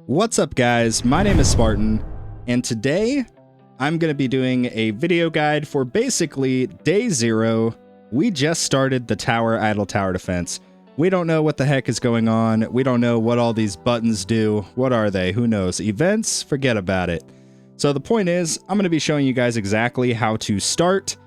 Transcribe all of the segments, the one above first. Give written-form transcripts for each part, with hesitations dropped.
What's up guys, my name is Spartan, and today I'm going to be doing a video guide for basically day 0. We just started the idle tower defense. We don't know what the heck is going on. We don't know what all these buttons do. What are they? Who knows? Events? Forget about it. So the point is, I'm going to be showing you guys exactly how to start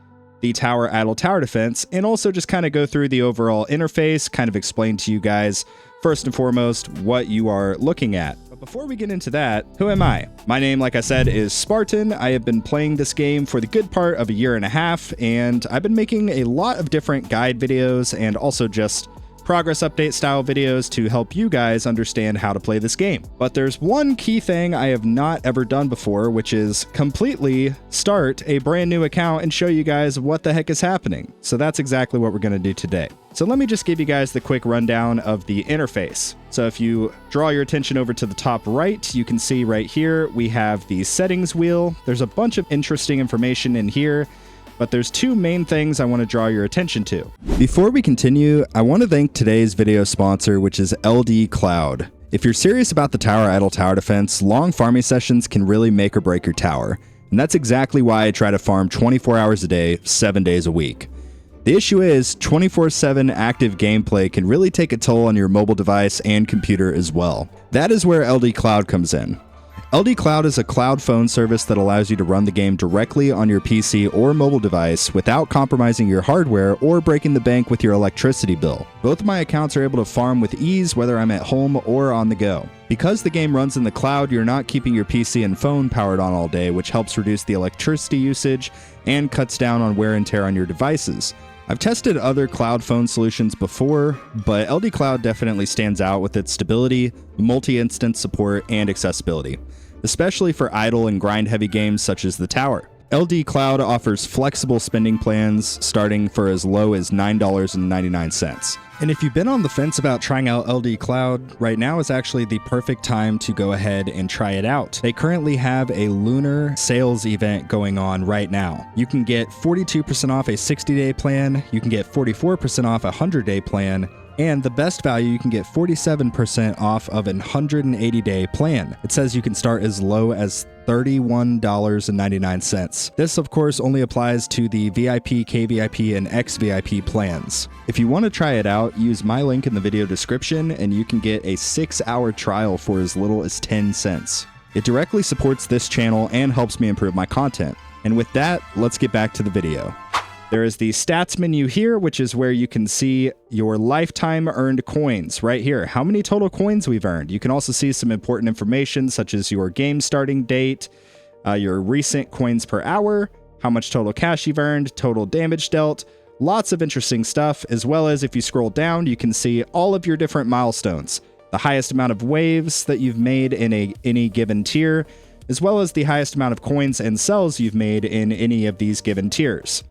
the idle tower defense, and also just kind of go through the overall interface, kind of explain to you guys, first and foremost, what you are looking at. But before we get into that, who am I? My name, like I said, is Spartan. I have been playing this game for the good part of a year and a half, and I've been making a lot of different guide videos and also just progress update style videos to help you guys understand how to play this game. But there's one key thing I have not ever done before, which is completely start a brand new account and show you guys what the heck is happening. So that's exactly what we're going to do today. So let me just give you guys the quick rundown of the interface. So if you draw your attention over to the top right, you can see right here we have the settings wheel. There's a bunch of interesting information in here, but there's two main things I want to draw your attention to. Before we continue, I want to thank today's video sponsor, which is LD Cloud. If you're serious about the idle tower defense, long farming sessions can really make or break your tower. And that's exactly why I try to farm 24 hours a day, 7 days a week. The issue is 24/7 active gameplay can really take a toll on your mobile device and computer as well. That is where LD Cloud comes in. LD Cloud is a cloud phone service that allows you to run the game directly on your PC or mobile device without compromising your hardware or breaking the bank with your electricity bill. Both of my accounts are able to farm with ease whether I'm at home or on the go. Because the game runs in the cloud, you're not keeping your PC and phone powered on all day, which helps reduce the electricity usage and cuts down on wear and tear on your devices. I've tested other cloud phone solutions before, but LD Cloud definitely stands out with its stability, multi-instance support, and accessibility, especially for idle and grind-heavy games such as the Tower. LD Cloud offers flexible spending plans starting for as low as $9.99. And if you've been on the fence about trying out LD Cloud, right now is actually the perfect time to go ahead and try it out. They currently have a lunar sales event going on right now. You can get 42% off a 60-day plan, you can get 44% off a 100-day plan, and the best value, you can get 47% off of an 180-day plan. It says you can start as low as $31.99. This, of course, only applies to the VIP, KVIP, and XVIP plans. If you want to try it out, use my link in the video description, and you can get a 6-hour trial for as little as 10 cents. It directly supports this channel and helps me improve my content. And with that, let's get back to the video. There is the stats menu here, which is where you can see your lifetime earned coins right here. How many total coins we've earned. You can also see some important information such as your game starting date, your recent coins per hour, how much total cash you've earned, total damage dealt, lots of interesting stuff, as well as if you scroll down, you can see all of your different milestones, the highest amount of waves that you've made in any given tier, as well as the highest amount of coins and cells you've made in any of these given tiers.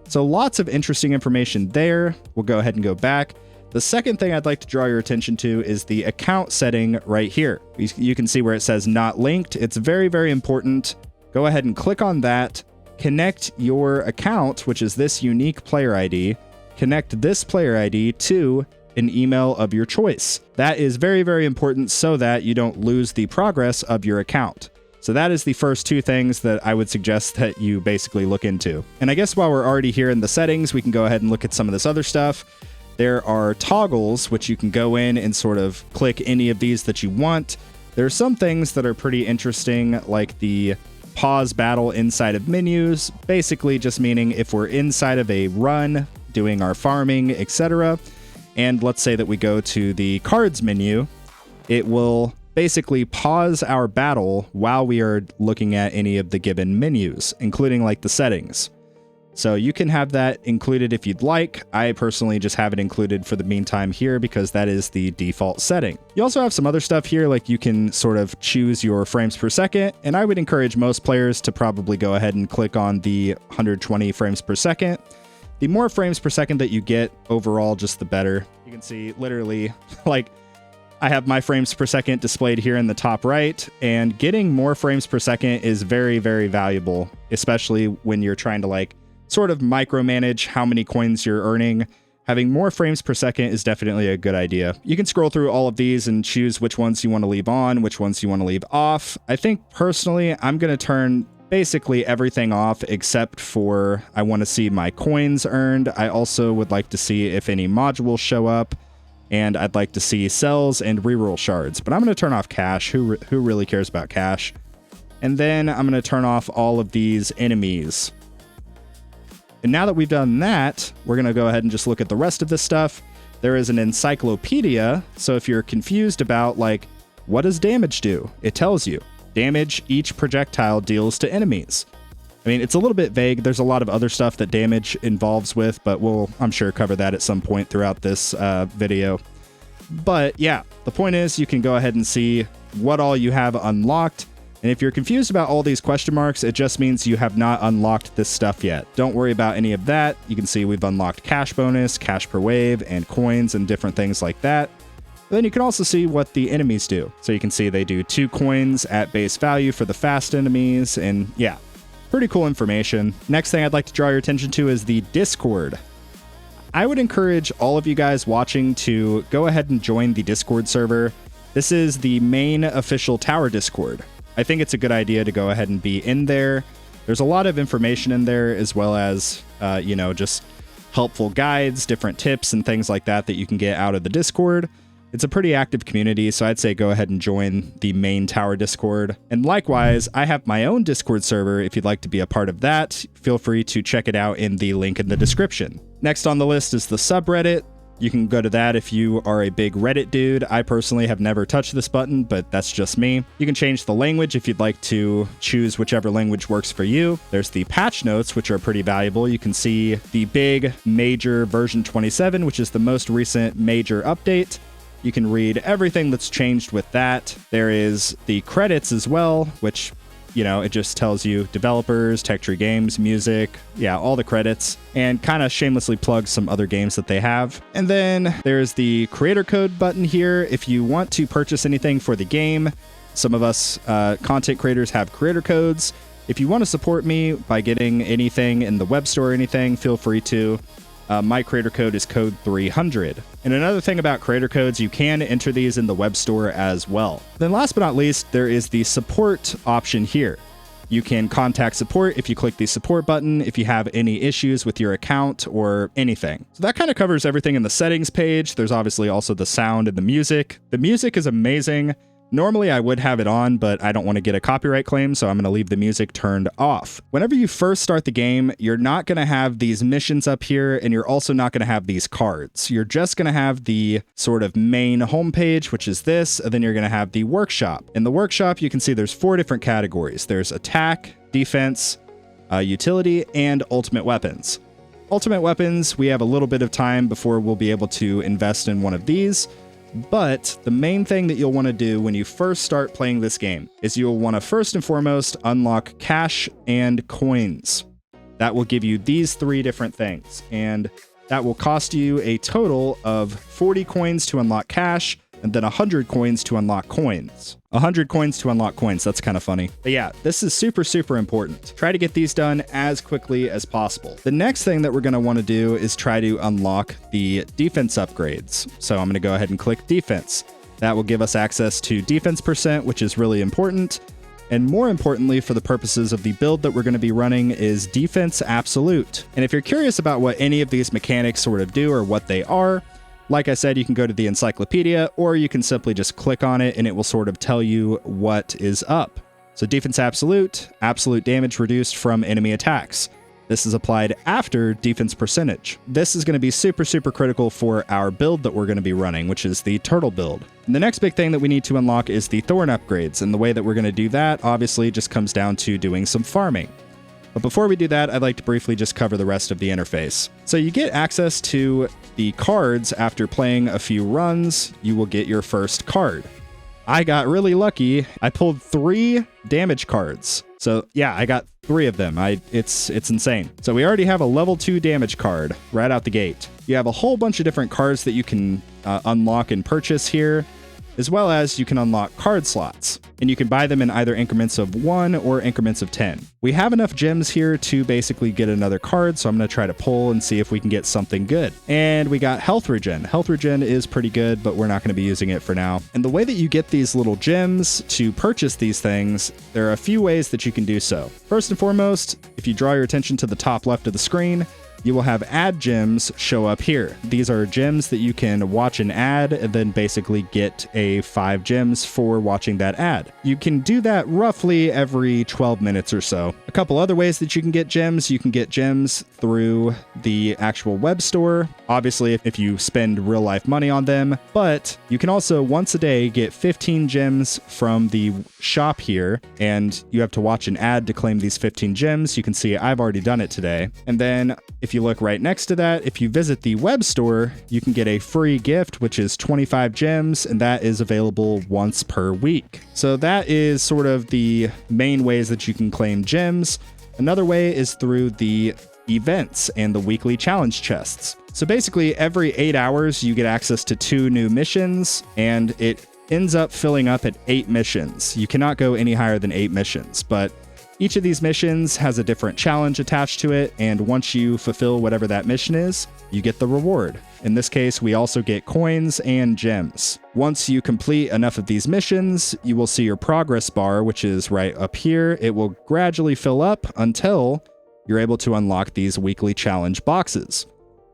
So lots of interesting information there. We'll go ahead and go back. The second thing I'd like to draw your attention to is the account setting right here. You can see where it says not linked. It's very, very important. Go ahead and click on that. Connect your account, which is this unique player ID. Connect this player ID to an email of your choice. That is very, very important so that you don't lose the progress of your account. So that is the first two things that I would suggest that you basically look into. And I guess while we're already here in the settings, we can go ahead and look at some of this other stuff. There are toggles, which you can go in and sort of click any of these that you want. There are some things that are pretty interesting, like the pause battle inside of menus, basically just meaning if we're inside of a run, doing our farming, etc. And let's say that we go to the cards menu, it will basically pause our battle while we are looking at any of the given menus, including like the settings. So you can have that included if you'd like. I personally just have it included for the meantime here because that is the default setting. You also have some other stuff here, like you can sort of choose your frames per second, and I would encourage most players to probably go ahead and click on the 120 frames per second. The more frames per second that you get overall, just the better. You can see literally like I have my frames per second displayed here in the top right, and getting more frames per second is very, very valuable, especially when you're trying to like sort of micromanage how many coins you're earning, Having more frames per second is definitely a good idea. You can scroll through all of these and choose which ones you want to leave on, which ones you want to leave off. I think personally, I'm going to turn basically everything off except for I want to see my coins earned. I also would like to see if any modules show up, and I'd like to see cells and reroll shards. But I'm going to turn off cash. Who really cares about cash? And then I'm going to turn off all of these enemies. And now that we've done that, we're going to go ahead and just look at the rest of this stuff. There is an encyclopedia, so if you're confused about, like, what does damage do? It tells you. Damage each projectile deals to enemies. I mean, it's a little bit vague. There's a lot of other stuff that damage involves with, but we'll, I'm sure, cover that at some point throughout this video. But yeah, the point is you can go ahead and see what all you have unlocked. And if you're confused about all these question marks, it just means you have not unlocked this stuff yet. Don't worry about any of that. You can see we've unlocked cash bonus, cash per wave, and coins and different things like that. Then you can also see what the enemies do. So you can see they do 2 coins at base value for the fast enemies, and yeah, pretty cool information. Next thing I'd like to draw your attention to is the Discord. I would encourage all of you guys watching to go ahead and join the Discord server. This is the main official tower Discord. I think it's a good idea to go ahead and be in there. There's a lot of information in there, as well as, you know, just helpful guides, different tips, and things like that that you can get out of the Discord. It's a pretty active community, so I'd say go ahead and join the main tower Discord. And likewise, I have my own Discord server. If you'd like to be a part of that, feel free to check it out in the link in the description. Next on the list is the subreddit. You can go to that if you are a big Reddit dude. I personally have never touched this button, but that's just me. You can change the language if you'd like to choose whichever language works for you. There's the patch notes, which are pretty valuable. You can see the big major version 27, which is the most recent major update. You can read everything that's changed with that. There is the credits as well, which, you know, it just tells you developers, Tech Tree Games, music, yeah, all the credits, and kind of shamelessly plugs some other games that they have. And then there's the creator code button here. If you want to purchase anything for the game, some of us content creators have creator codes. If you want to support me by getting anything in the web store or anything, feel free to. My creator code is code 300. And another thing about creator codes, you can enter these in the web store as well. Then last but not least, there is the support option here. You can contact support if you click the support button if you have any issues with your account or anything. So that kind of covers everything in the settings page. There's obviously also the sound and the music. The music is amazing. Normally I would have it on, but I don't want to get a copyright claim, so I'm going to leave the music turned off. Whenever you first start the game, you're not going to have these missions up here, and you're also not going to have these cards. You're just going to have the sort of main homepage, which is this, and then you're going to have the workshop. In the workshop, you can see there's 4 different categories. There's attack, defense, utility, and ultimate weapons. Ultimate weapons, we have a little bit of time before we'll be able to invest in one of these. But the main thing that you'll want to do when you first start playing this game is you'll want to first and foremost unlock cash and coins. That will give you these 3 different things, and that will cost you a total of 40 coins to unlock cash, and then 100 coins to unlock coins. 100 coins to unlock coins, that's kind of funny. But yeah, this is super, super important. Try to get these done as quickly as possible. The next thing that we're going to want to do is try to unlock the defense upgrades. So I'm going to go ahead and click defense. That will give us access to defense percent, which is really important. And more importantly, for the purposes of the build that we're going to be running, is defense absolute. And if you're curious about what any of these mechanics sort of do or what they are, like I said, you can go to the encyclopedia, or you can simply just click on it and it will sort of tell you what is up. So defense absolute, absolute damage reduced from enemy attacks. This is applied after defense percentage. This is going to be super, super critical for our build that we're going to be running, which is the turtle build. And the next big thing that we need to unlock is the thorn upgrades. And the way that we're going to do that, obviously, just comes down to doing some farming. But before we do that, I'd like to briefly just cover the rest of the interface. So you get access to the cards after playing a few runs. You will get your first card. I got really lucky. I pulled 3 damage cards. So yeah, I got 3 of them. It's insane. So we already have a level 2 damage card right out the gate. You have a whole bunch of different cards that you can unlock and purchase here. as well as you can unlock card slots, and you can buy them in either increments of 1 or increments of 10. We have enough gems here to basically get another card, so I'm going to try to pull and see if we can get something good. And we got health regen. Health regen is pretty good, but we're not going to be using it for now. And the way that you get these little gems to purchase these things, there are a few ways that you can do so. First and foremost, if you draw your attention to the top left of the screen, you will have ad gems show up here. These are gems that you can watch an ad and then basically get 5 gems for watching that ad. You can do that roughly every 12 minutes or so. A couple other ways that you can get gems through the actual web store, obviously if you spend real life money on them, but you can also once a day get 15 gems from the shop here, and you have to watch an ad to claim these 15 gems. You can see I've already done it today. And then if you look right next to that, if you visit the web store, you can get a free gift, which is 25 gems, and that is available once per week. So that is sort of the main ways that you can claim gems. Another way is through the events and the weekly challenge chests. So basically every 8 hours you get access to 2 new missions, and it ends up filling up at 8 missions. You cannot go any higher than 8 missions, but each of these missions has a different challenge attached to it, and once you fulfill whatever that mission is, you get the reward. In this case, we also get coins and gems. Once you complete enough of these missions, you will see your progress bar, which is right up here. It will gradually fill up until you're able to unlock these weekly challenge boxes.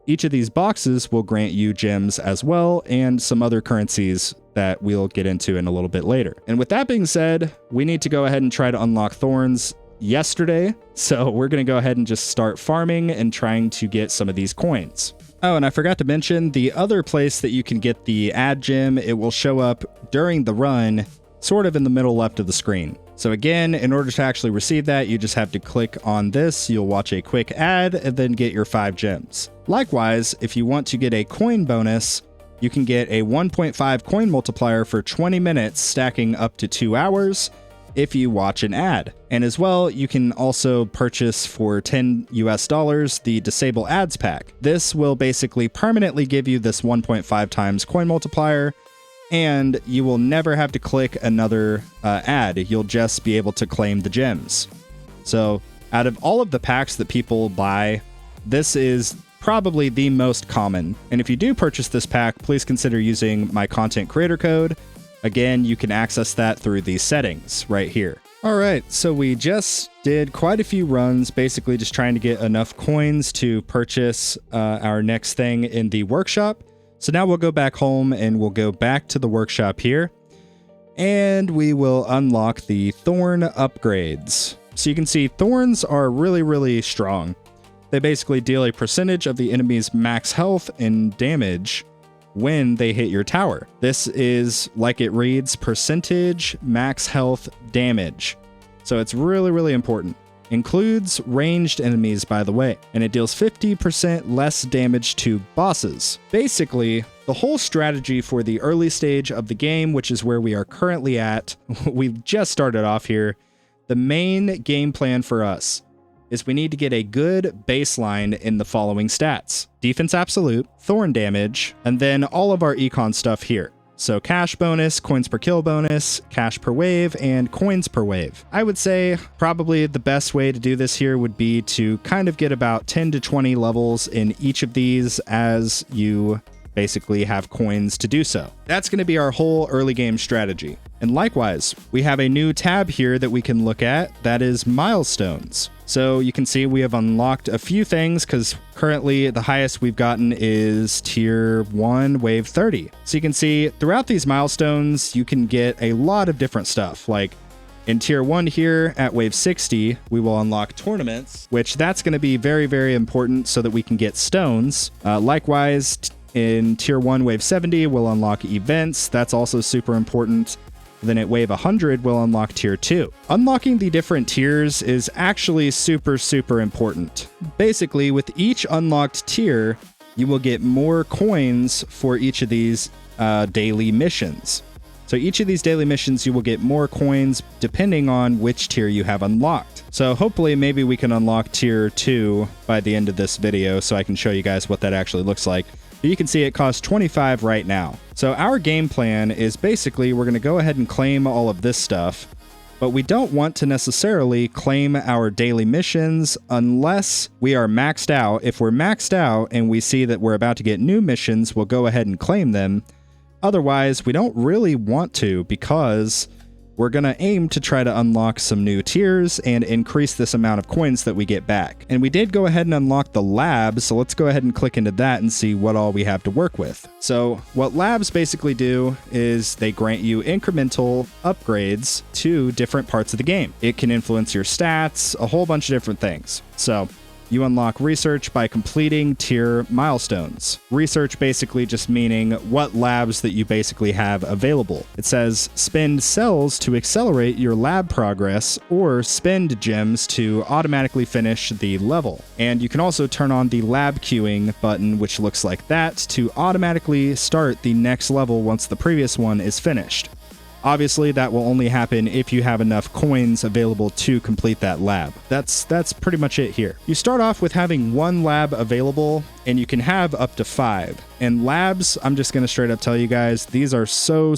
Each of these boxes will grant you gems as well, and some other currencies that we'll get into in a little bit later. And with that being said, we need to go ahead and try to unlock thorns yesterday. So we're going to go ahead and just start farming and trying to get some of these coins. Oh, and I forgot to mention the other place that you can get the ad gem. It will show up during the run, sort of in the middle left of the screen. So again, in order to actually receive that, you just have to click on this. You'll watch a quick ad and then get your 5 gems. Likewise, if you want to get a coin bonus, you can get a 1.5 coin multiplier for 20 minutes, stacking up to 2 hours if you watch an ad. And as well, you can also purchase for $10 US the Disable Ads pack. This will basically permanently give you this 1.5 times coin multiplier, and you will never have to click another ad. You'll just be able to claim the gems. So out of all of the packs that people buy, this is probably the most common. And if you do purchase this pack, please consider using my content creator code. Again, you can access that through the settings right here. All right, so we just did quite a few runs, basically just trying to get enough coins to purchase our next thing in the workshop. So now we'll go back home and we'll go back to the workshop here, and we will unlock the thorn upgrades. So you can see thorns are really, really strong. They basically deal a percentage of the enemy's max health and damage when they hit your tower. This is, like it reads, percentage max health damage. So it's really, really important. Includes ranged enemies, by the way, and it deals 50% less damage to bosses. Basically, the whole strategy for the early stage of the game, which is where we are currently at, we've just started off here, the main game plan for us is we need to get a good baseline in the following stats: defense absolute, thorn damage, and then all of our econ stuff here. So cash bonus, coins per kill bonus, cash per wave, and coins per wave. I would say probably the best way to do this here would be to kind of get about 10 to 20 levels in each of these as you basically have coins to do so. That's going to be our whole early game strategy. And likewise, we have a new tab here that we can look at, that is milestones. So you can see we have unlocked a few things because currently the highest we've gotten is tier 1 wave 30. So you can see throughout these milestones, you can get a lot of different stuff. Like in tier 1 here at wave 60, we will unlock tournaments, which that's going to be very, very important so that we can get stones. Likewise, in tier 1 wave 70, we'll unlock events. That's also super important. Then at wave 100, we'll unlock tier 2. Unlocking the different tiers is actually super, super important. Basically, with each unlocked tier, you will get more coins for each of these daily missions. So each of these daily missions, you will get more coins depending on which tier you have unlocked. So hopefully maybe we can unlock tier 2 by the end of this video so I can show you guys what that actually looks like. But you can see it costs 25 right now. So our game plan is basically we're going to go ahead and claim all of this stuff, but we don't want to necessarily claim our daily missions unless we are maxed out. If we're maxed out and we see that we're about to get new missions, we'll go ahead and claim them. Otherwise, we don't really want to, because we're going to aim to try to unlock some new tiers and increase this amount of coins that we get back. And we did go ahead and unlock the labs, so let's go ahead and click into that and see what all we have to work with. So what labs basically do is they grant you incremental upgrades to different parts of the game. It can influence your stats, a whole bunch of different things. So you unlock research by completing tier milestones. Research basically just meaning what labs that you basically have available. It says spend cells to accelerate your lab progress, or spend gems to automatically finish the level. And you can also turn on the lab queuing button, which looks like that, to automatically start the next level once the previous one is finished. Obviously, that will only happen if you have enough coins available to complete that lab. That's pretty much it here. You start off with having 1 lab available, and you can have up to 5. And labs, I'm just going to straight up tell you guys, these are so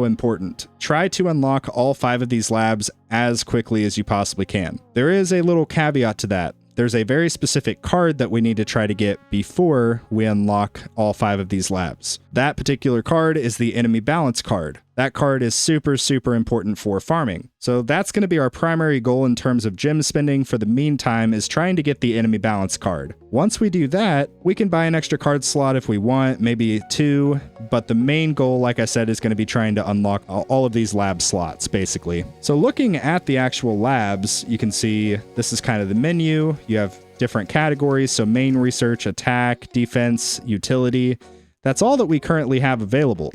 important. Try to unlock all 5 of these labs as quickly as you possibly can. There is a little caveat to that. There's a very specific card that we need to try to get before we unlock all 5 of these labs. That particular card is the enemy balance card. That card is super important for farming. So that's going to be our primary goal in terms of gem spending for the meantime, is trying to get the enemy balance card. Once we do that, we can buy an extra card slot if we want, maybe 2, but the main goal, like I said, is going to be trying to unlock all of these lab slots, basically. So looking at the actual labs, you can see this is kind of the menu. You have different categories, so main, research, attack, defense, utility. That's all that we currently have available.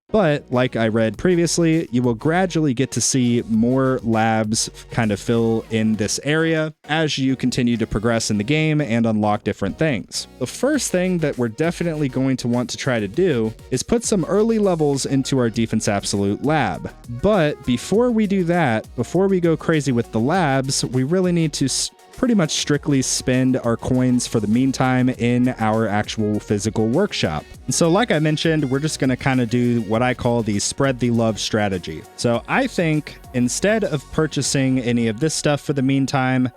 But like I read previously, you will gradually get to see more labs kind of fill in this area as you continue to progress in the game and unlock different things. The first thing that we're definitely going to want to try to do is put some early levels into our Defense Absolute lab. But before we do that, before we go crazy with the labs, we really need to pretty much strictly spend our coins for the meantime in our actual physical workshop. And so like I mentioned, we're just going to kind of do what I call the spread the love strategy. So I think instead of purchasing any of this stuff for the meantime,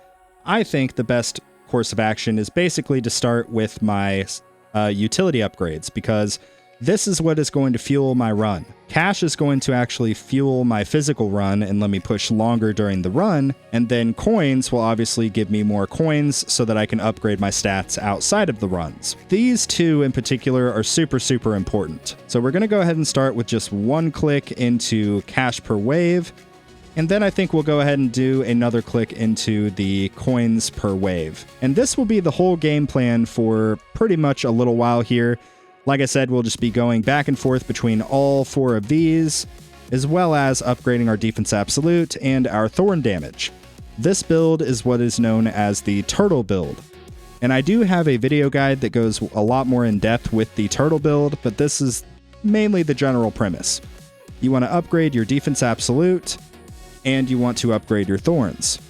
I think the best course of action is basically to start with my utility upgrades, because this is what is going to fuel my run. Cash is going to actually fuel my physical run and let me push longer during the run, and then coins will obviously give me more coins so that I can upgrade my stats outside of the runs. These two in particular are super important. So we're going to go ahead and start with just 1 click into cash per wave, and then I think we'll go ahead and do another click into the coins per wave. And this will be the whole game plan for pretty much a little while here. Like I said, we'll just be going back and forth between all 4 of these, as well as upgrading our Defense Absolute and our Thorn damage. This build is what is known as the Turtle build. And I do have a video guide that goes a lot more in depth with the Turtle build, but this is mainly the general premise. You want to upgrade your Defense Absolute, and you want to upgrade your Thorns.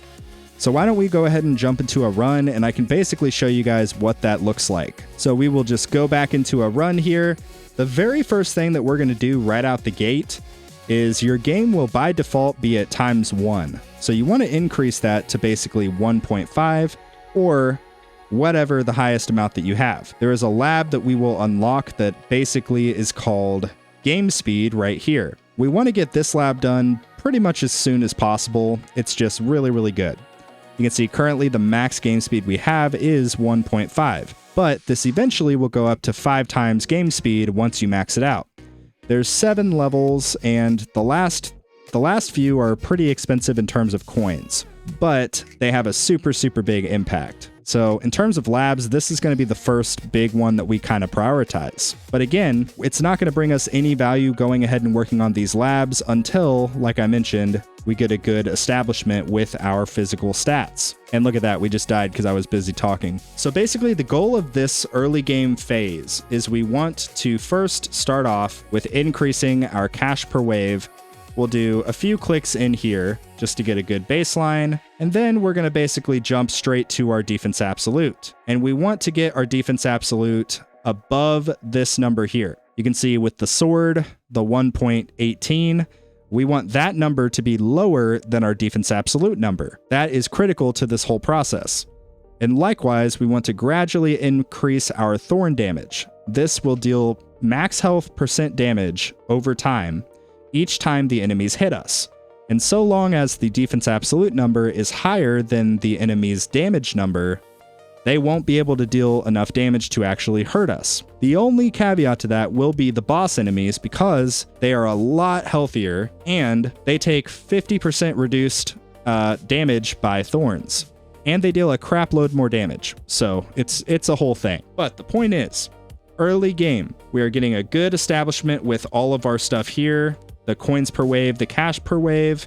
So why don't we go ahead and jump into a run, and I can basically show you guys what that looks like. So we will just go back into a run here. The very first thing that we're going to do right out the gate is your game will by default be at ×1. So you want to increase that to basically 1.5 or whatever the highest amount that you have. There is a lab that we will unlock that basically is called game speed right here. We want to get this lab done pretty much as soon as possible. It's just really good. You can see currently the max game speed we have is 1.5, but this eventually will go up to 5 times game speed once you max it out. There's 7 levels, and the last few are pretty expensive in terms of coins, but they have a super big impact. So in terms of labs, this is going to be the first big one that we kind of prioritize. But again, it's not going to bring us any value going ahead and working on these labs until, like I mentioned, we get a good establishment with our physical stats. And look at that, we just died because I was busy talking. So basically the goal of this early game phase is we want to first start off with increasing our cash per wave. We'll do a few clicks in here just to get a good baseline, and then we're going to basically jump straight to our Defense Absolute. And we want to get our Defense Absolute above this number here. You can see with the sword, the 1.18, we want that number to be lower than our defense absolute number. That is critical to this whole process. And likewise, we want to gradually increase our thorn damage. This will deal max health % damage over time, each time the enemies hit us. And so long as the defense absolute number is higher than the enemy's damage number, they won't be able to deal enough damage to actually hurt us. The only caveat to that will be the boss enemies, because they are a lot healthier and they take 50% reduced damage by thorns. And they deal a crap load more damage. So it's a whole thing. But the point is, early game, we are getting a good establishment with all of our stuff here. The coins per wave, the cash per wave,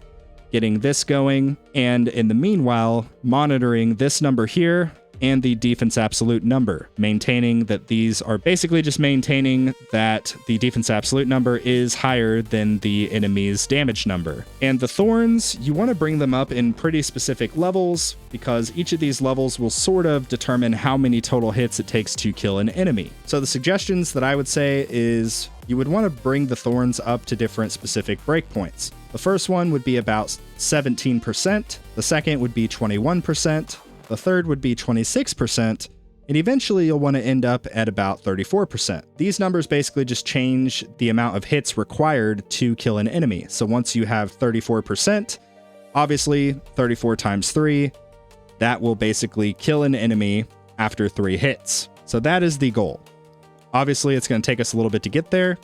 getting this going. And in the meanwhile, monitoring this number here and the defense absolute number, maintaining that these are basically just maintaining that the defense absolute number is higher than the enemy's damage number. And the thorns, you want to bring them up in pretty specific levels, because each of these levels will sort of determine how many total hits it takes to kill an enemy. So the suggestions that I would say is you would want to bring the thorns up to different specific breakpoints. The first one would be about 17%, the second would be 21%, the third would be 26%, and eventually you'll want to end up at about 34%. These numbers basically just change the amount of hits required to kill an enemy. So once you have 34%, obviously 34 times 3, that will basically kill an enemy after 3 hits. So that is the goal. Obviously it's going to take us a little bit to get there,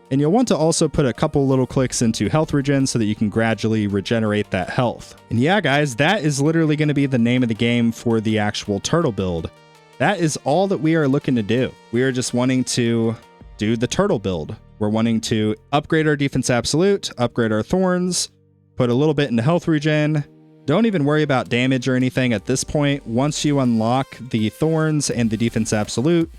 and you'll want to also put a couple little clicks into health regen so that you can gradually regenerate that health. And yeah, guys, that is literally going to be the name of the game for the actual turtle build. That is all that we are looking to do. We are just wanting to do the turtle build. We're wanting to upgrade our defense absolute, upgrade our thorns, put a little bit into health regen. Don't even worry about damage or anything at this point. Once you unlock the thorns and the defense absolute,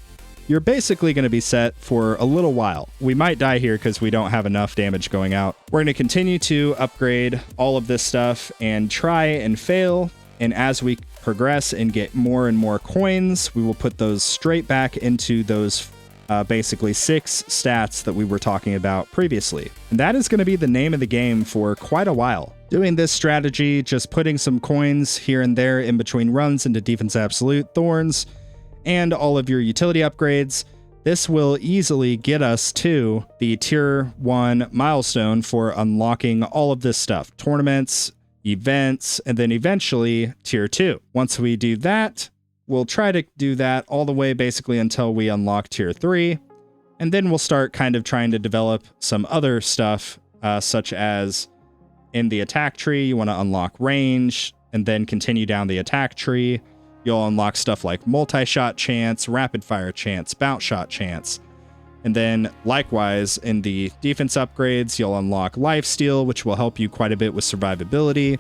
you're basically going to be set for a little while. We might die here because we don't have enough damage going out. We're going to continue to upgrade all of this stuff and try and fail. And as we progress and get more and more coins, we will put those straight back into those basically 6 stats that we were talking about previously. And that is going to be the name of the game for quite a while. Doing this strategy, just putting some coins here and there in between runs into defense absolute, thorns, and all of your utility upgrades, this will easily get us to the tier 1 milestone for unlocking all of this stuff. Tournaments, events, and then eventually tier 2. Once we do that, we'll try to do that all the way basically until we unlock tier 3. And then we'll start kind of trying to develop some other stuff, such as in the attack tree, you want to unlock range and then continue down the attack tree. You'll unlock stuff like multi-shot chance, rapid fire chance, bounce shot chance. And then likewise in the defense upgrades, you'll unlock lifesteal, which will help you quite a bit with survivability.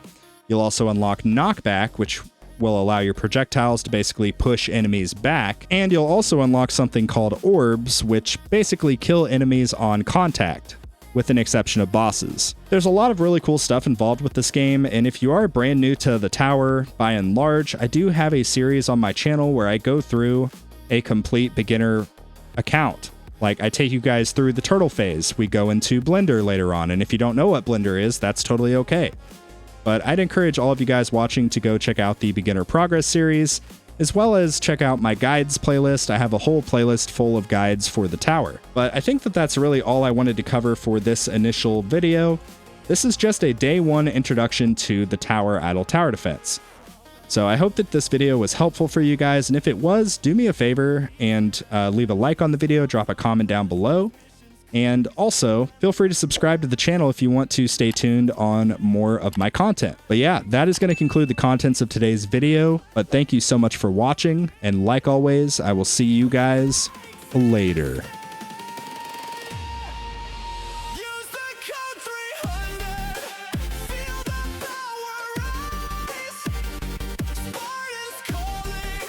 You'll also unlock knockback, which will allow your projectiles to basically push enemies back. And you'll also unlock something called orbs, which basically kill enemies on contact, with an exception of bosses. There's a lot of really cool stuff involved with this game, and if you are brand new to the tower, by and large, I do have a series on my channel where I go through a complete beginner account. Like, I take you guys through the turtle phase. We go into Blender later on, and if you don't know what Blender is, that's totally okay. But I'd encourage all of you guys watching to go check out the Beginner Progress series, as well as check out my guides playlist. I have a whole playlist full of guides for the tower. But I think that that's really all I wanted to cover for this initial video. This is just a day 1 introduction to the tower idle tower defense. So I hope that this video was helpful for you guys, and if it was, do me a favor and leave a like on the video, drop a comment down below. And also, feel free to subscribe to the channel if you want to stay tuned on more of my content. But yeah, that is going to conclude the contents of today's video. But thank you so much for watching, and like always, I will see you guys later.